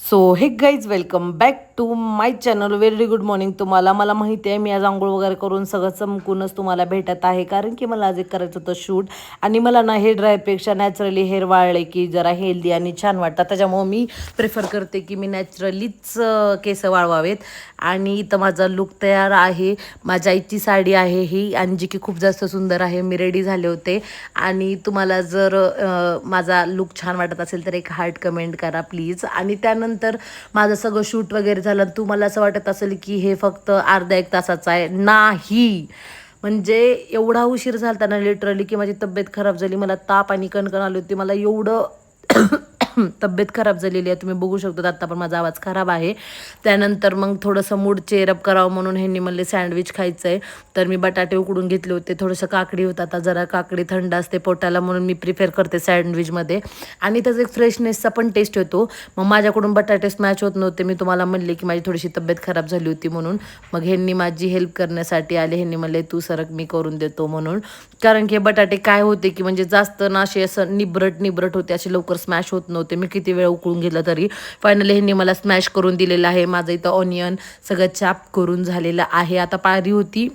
So hey guys welcome back to my channel. Very good morning तुम्हाला. मला माहिती आहे मी आज आंघोळ वगैरे करून सगळं चमकूनच तुम्हाला भेटत आहे, कारण की मला आज एक करायचं होतं शूट. आणि मला ना हेअर ड्रायरपेक्षा नॅचरली हेअर वाळले की जरा हेल्दी आणि छान वाटतात, त्याच्यामुळं मी प्रेफर करते की मी नॅचरलीच केस वाळवावेत. आणि इथं माझा लुक तयार आहे. माझ्या आईची साडी आहे ही, आणि जी की खूप जास्त सुंदर आहे. मी रेडी झाले होते. आणि तुम्हाला जर माझा लुक छान वाटत असेल तर एक हार्ट कमेंट करा प्लीज. आणि त्यानंतर माझं सगळं शूट वगैरे झालं. तुम्हाला असं वाटत असेल की हे फक्त अर्धा एक तासाचं आहे, नाही. म्हणजे एवढा उशीर झाला ना लिटरली की माझी तब्येत खराब झाली. मला ताप आणि कणकण आली होती. मला एवढं तब्येत खराब झालेली आहे, तुम्ही बघू शकता. आता पण माझा आवाज खराब आहे. त्यानंतर मग थोडंसं मूड चेअरअप करावं म्हणून ह्यांनी म्हणले सँडविच खायचं आहे, तर मी बटाटे उकडून घेतले होते. थोडंसं काकडी होतं, आता जरा काकडी थंड असते पोटाला म्हणून मी प्रिफर करते सँडविचमध्ये. आणि त्याचा एक फ्रेशनेसचा पण टेस्ट होतो. मग माझ्याकडून बटाटे स्मॅच होत नव्हते. मी तुम्हाला म्हणले की माझी थोडीशी तब्येत खराब झाली होती म्हणून. मग ह्यांनी माझी हेल्प करण्यासाठी आले. ह्यांनी म्हणले तू सरक, मी करून देतो म्हणून. कारण की बटाटे काय होते की म्हणजे जास्त ना असे असं निबरट होते, असे लवकर स्मॅश होत नव्हते. मी किती वेळ उकळून घेतलं तरी फायनली ह्यांनी मला स्मॅश करून दिलेलं आहे. माझं इथं ऑनियन सगळं चाप करून झालेलं आहे. आता पायरी होती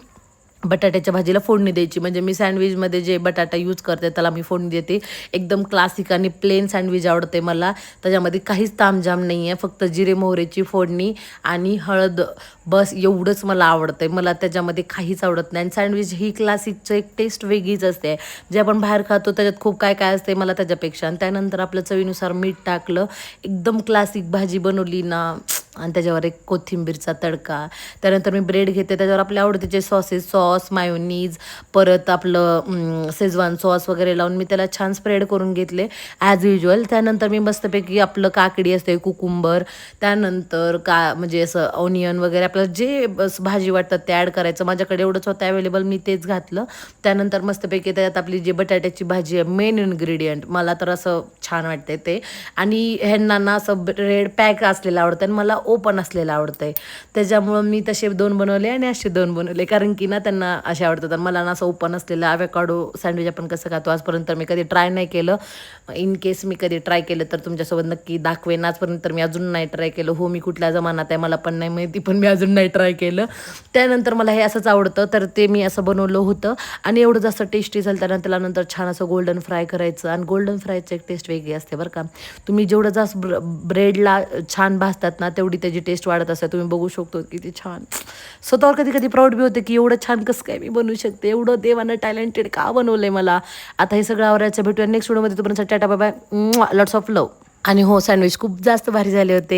बटाट्याच्या भाजीला फोडणी द्यायची. म्हणजे मी सँडविचमध्ये जे बटाटा यूज करते त्याला मी फोडणी देते. एकदम क्लासिक आणि प्लेन सँडविच आवडते मला. त्याच्यामध्ये काहीच तामझाम नाही आहे, फक्त जिरे मोहरीची फोडणी आणि हळद, बस एवढंच मला आवडतं आहे. मला त्याच्यामध्ये काहीच आवडत नाही. आणि सँडविच ही क्लासिकचं एक टेस्ट वेगळीच असते. जे आपण बाहेर खातो त्याच्यात खूप काय काय असते मला त्याच्यापेक्षा. आणि त्यानंतर आपलं चवीनुसार मीठ टाकलं. एकदम क्लासिक भाजी बनवली ना, आणि त्याच्यावर एक कोथिंबीरचा तडका. त्यानंतर मी ब्रेड घेते, त्याच्यावर आपल्या आवडतीचे सॉस, मायोनीज, परत आपलं शेजवान सॉस वगैरे लावून मी त्याला छान स्प्रेड करून घेतले ॲज युजल. त्यानंतर मी मस्तपैकी आपलं काकडी असते, कुकुंबर, त्यानंतर म्हणजे असं ऑनियन वगैरे आपल्याला जे बस भाजी वाटतात ते ॲड करायचं. माझ्याकडे एवढंच होतं अवेलेबल, मी तेच घातलं. त्यानंतर मस्तपैकी त्याच्यात आपली जी बटाट्याची भाजी आहे, मेन इन्ग्रेडियंट, मला तर असं छान वाटते ते. आणि ह्यांना ना असं ब्रेड पॅक असलेलं आवडतं आणि मला ओपन असलेलं आवडतं आहे. त्याच्यामुळं मी तसे 2 बनवले आणि असे 2 बनवले, कारण की ना त्यांना असे आवडतात. आणि मला ना असं ओपन असलेलं ॲव्होकाडो सँडविच आपण कसं खातो आजपर्यंत मी कधी ट्राय नाही केलं. इन केस मी कधी ट्राय केलं तर तुमच्यासोबत नक्की दाखवेन. आजपर्यंत तर मी अजून नाही ट्राय केलं. हो, मी कुठल्या जमान्यात आहे मला पण नाही माहिती, पण मी अजून नाही ट्राय केलं. त्यानंतर मला हे असंच आवडतं, तर ते मी असं बनवलं होतं. आणि एवढं जास्त टेस्टी झालं. त्यानंतर छान असं गोल्डन फ्राय करायचं. आणि गोल्डन फ्रायचं एक टेस्ट वेगळी असते बरं का. तुम्ही जेवढं जास्त ब्रेडला छान भाजतात ना तेवढी त्याची टेस्ट वाढत असते. तुम्ही बघू शकतो किती छान. स्वतःवर कधी कधी प्राऊड बी होते की एवढं छान कसं काय मी बनवू शकते, एवढं देवानं टॅलेंटेड का बनवलंय मला. आता हे सगळं आवरायचं. भेटूया नेक्स्ट व्हिडिओमध्ये. तोपर्यंत tata bye bye, lots of love. आणि हो, सँडविच खूप जास्त भारी झाले होते.